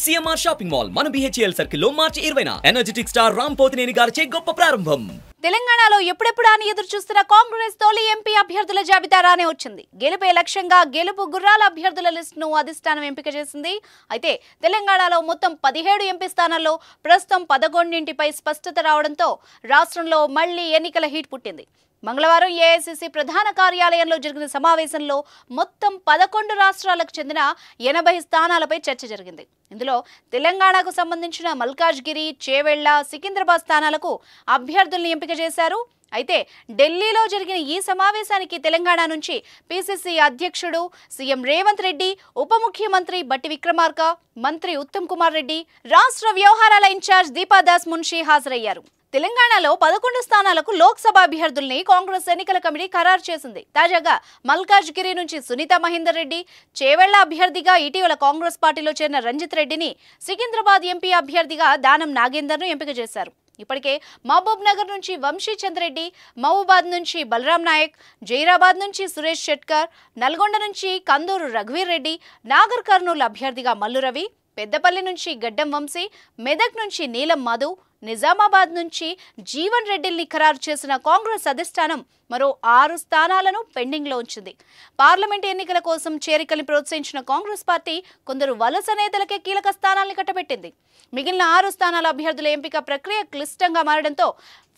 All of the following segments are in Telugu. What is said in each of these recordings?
సిఎంఆర్ షాపింగ్ మాల్ మన బిహెచ్ఎల్ సర్కిల్ లో మార్చి 20న ఎనర్జెటిక్ స్టార్ రామ్ పోతినేని గారిచే గొప్ప ప్రారంభం. తెలంగాణలో ఎప్పుడెప్పుడు అని ఎదురు చూస్తున్న కాంగ్రెస్ తొలి ఎంపీ అభ్యర్థుల జాబితా రానే వచ్చింది. గెలుపే లక్ష్యంగా గెలుపు గుర్రాల అభ్యర్థుల లిస్టును అధిష్టానం ఎంపిక చేసింది. అయితే తెలంగాణలో మొత్తం 17 ఎంపీ స్థానాల్లో ప్రస్తుతం 11ంటిపై స్పష్టత రావడంతో రాష్ట్రంలో మళ్లీ ఎన్నికల హీట్ పుట్టింది. మంగళవారం ఏఐసీసీ ప్రధాన కార్యాలయంలో జరిగిన సమావేశంలో మొత్తం 11 రాష్ట్రాలకు చెందిన 80 స్థానాలపై చర్చ జరిగింది. ఇందులో తెలంగాణకు సంబంధించిన మల్కాజ్గిరి, చేవెళ్ల, సికింద్రాబాద్ స్థానాలకు అభ్యర్థుల్ని ఎంపిక చేశారు. అయితే ఢిల్లీలో జరిగిన ఈ సమావేశానికి తెలంగాణ నుంచి పీసీసీ అధ్యక్షుడు సీఎం రేవంత్ రెడ్డి, ఉప ముఖ్యమంత్రి బట్టి విక్రమార్క, మంత్రి ఉత్తమ్ కుమార్ రెడ్డి, రాష్ట్ర వ్యవహారాల ఇన్ఛార్జ్ దీపాదాస్ మున్షి హాజరయ్యారు. తెలంగాణలో 11 స్థానాలకు లోక్సభ అభ్యర్థుల్ని కాంగ్రెస్ ఎన్నికల కమిటీ ఖరారు చేసింది. తాజాగా మల్కాజ్గిరి నుంచి సునీత మహేందర్ రెడ్డి, చేవెళ్ల అభ్యర్థిగా ఇటీవల కాంగ్రెస్ పార్టీలో చేరిన రంజిత్ రెడ్డిని, సికింద్రాబాద్ ఎంపీ అభ్యర్థిగా దానం నాగేందర్ను ఎంపిక చేశారు. ఇప్పటికే మహబూబ్ నగర్ నుంచి వంశీ చంద్రెడ్డి, మహబూబాద్ నుంచి బలరాం నాయక్, జైరాబాద్ నుంచి సురేష్ షెట్కర్, నల్గొండ నుంచి కందూరు రఘువీర్ రెడ్డి, నాగర్ కర్నూలు అభ్యర్థిగా మల్లు రవి, పెద్దపల్లి నుంచి గడ్డం వంశీ, మెదక్ నుంచి నీలం మధు, నిజామాబాద్ నుంచి జీవన్ రెడ్డిల్ని ఖరారు చేసిన కాంగ్రెస్ అధిష్టానం మరో 6 స్థానాలను పెండింగ్లో ఉంచింది. పార్లమెంట్ ఎన్నికల కోసం చేరికల్ని ప్రోత్సహించిన కాంగ్రెస్ పార్టీ కొందరు వలస నేతలకే కీలక స్థానాల్ని కట్టబెట్టింది. మిగిలిన 6 స్థానాల అభ్యర్థుల ఎంపిక ప్రక్రియ క్లిష్టంగా మారడంతో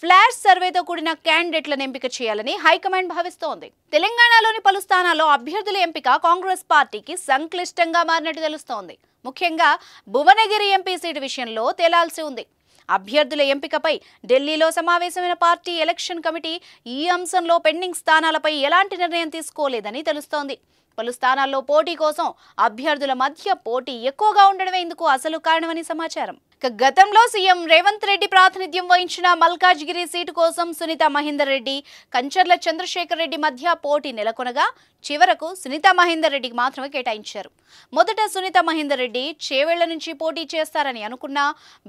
ఫ్లాష్ సర్వేతో కూడిన క్యాండిడేట్లను ఎంపిక చేయాలని హైకమాండ్ భావిస్తోంది. తెలంగాణలోని పలు స్థానాల్లో అభ్యర్థుల ఎంపిక కాంగ్రెస్ పార్టీకి సంక్లిష్టంగా మారినట్టు తెలుస్తోంది. ముఖ్యంగా భువనగిరి ఎంపీ సీటు విషయంలో తేలాల్సి ఉంది. అభ్యర్థుల ఎంపికపై ఢిల్లీలో సమావేశమైన పార్టీ ఎలక్షన్ కమిటీ ఈ అంశంలో పెండింగ్ స్థానాలపై ఎలాంటి నిర్ణయం తీసుకోలేదని తెలుస్తోంది. పలు స్థానాల్లో పోటీ కోసం అభ్యర్థుల మధ్య పోటీ ఎక్కువగా ఉండడమే ఇందుకు అసలు కారణమని సమాచారం. గతంలో సీఎం రేవంత్ రెడ్డి ప్రాతినిధ్యం వహించిన మల్కాజ్గిరి సీటు కోసం సునీత మహేందర్ రెడ్డి, కంచర్ల చంద్రశేఖర్ రెడ్డి మధ్య పోటీ నెలకొనగా చివరకు సునీత మహేందర్ రెడ్డికి మాత్రమే కేటాయించారు. మొదట సునీత మహేందర్ రెడ్డి చేవెళ్ల నుంచి పోటీ చేస్తారని అనుకున్న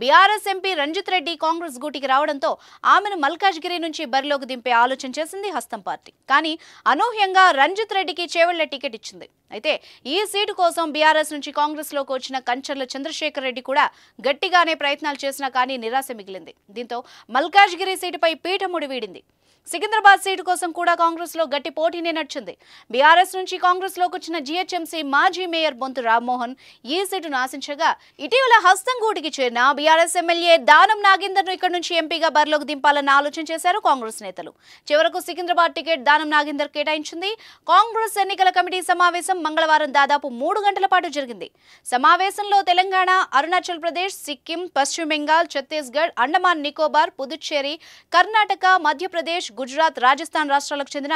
బీఆర్ఎస్ ఎంపీ రంజిత్ రెడ్డి కాంగ్రెస్ గూటికి రావడంతో ఆమెను మల్కాజ్గిరి నుంచి బరిలోకి దింపే ఆలోచన చేసింది హస్తం పార్టీ. కానీ అనూహ్యంగా రంజిత్ రెడ్డికి చేవెళ్ల టికెట్ ఇచ్చింది. అయితే ఈ సీటు కోసం బీఆర్ఎస్ నుంచి కాంగ్రెస్ లోకి వచ్చిన కంచర్ల చంద్రశేఖర్ రెడ్డి కూడా గట్టిగానే ప్రయత్నాలు చేసినా కానీ నిరాశ మిగిలింది. దీంతో మల్కాజ్గిరి సీటుపై పీఠముడి వీడింది. సికింద్రాబాద్ సీటు కోసం కూడా కాంగ్రెస్ లో గట్టి పోటీనే నడిచింది. బీఆర్ఎస్ నుంచి కాంగ్రెస్ లోకి వచ్చిన జీహెచ్ఎంసీ మాజీ మేయర్ బొంతు రామ్మోహన్ ఈ సీటును ఆశించగా ఇటీవల హస్తం గూటికి చేరిన బీఆర్ఎస్ ఎమ్మెల్యే దానం నాగేందర్ను ఇక్కడ నుంచి ఎంపీగా బరిలోకి దింపాలన్న ఆలోచన చేశారు కాంగ్రెస్ నేతలు. చివరకు సికింద్రాబాద్ టికెట్ దానం నాగేందర్ కేటాయించింది. కాంగ్రెస్ ఎన్నికల కమిటీ సమావేశం మంగళవారం దాదాపు 3 గంటల పాటు జరిగింది. సమావేశంలో తెలంగాణ, అరుణాచల్ ప్రదేశ్, సిక్కిం, పశ్చిమ బెంగాల్, ఛత్తీస్గఢ్, అండమాన్ నికోబార్, పుదుచ్చేరి, కర్ణాటక, మధ్యప్రదేశ్, గుజరాత్, రాజస్థాన్ రాష్ట్రాలకు చెందిన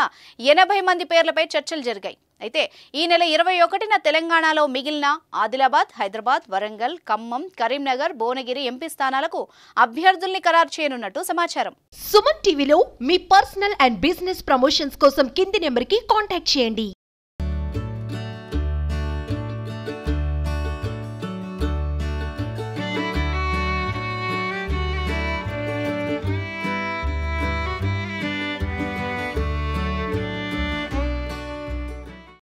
80 మంది పేర్లపై చర్చలు జరిగాయి. అయితే ఈ నెల 21న తెలంగాణలో మిగిలిన ఆదిలాబాద్, హైదరాబాద్, వరంగల్, ఖమ్మం, కరీంనగర్, భువనగిరి ఎంపీ స్థానాలకు అభ్యర్థుల్ని ఖరారు చేయనున్నట్టు సమాచారం. సుమన్ టీవీలో మీ పర్సనల్ అండ్ బిజినెస్ ప్రమోషన్స్ కోసం కింది నెంబర్కి కాంటాక్ట్ చేయండి.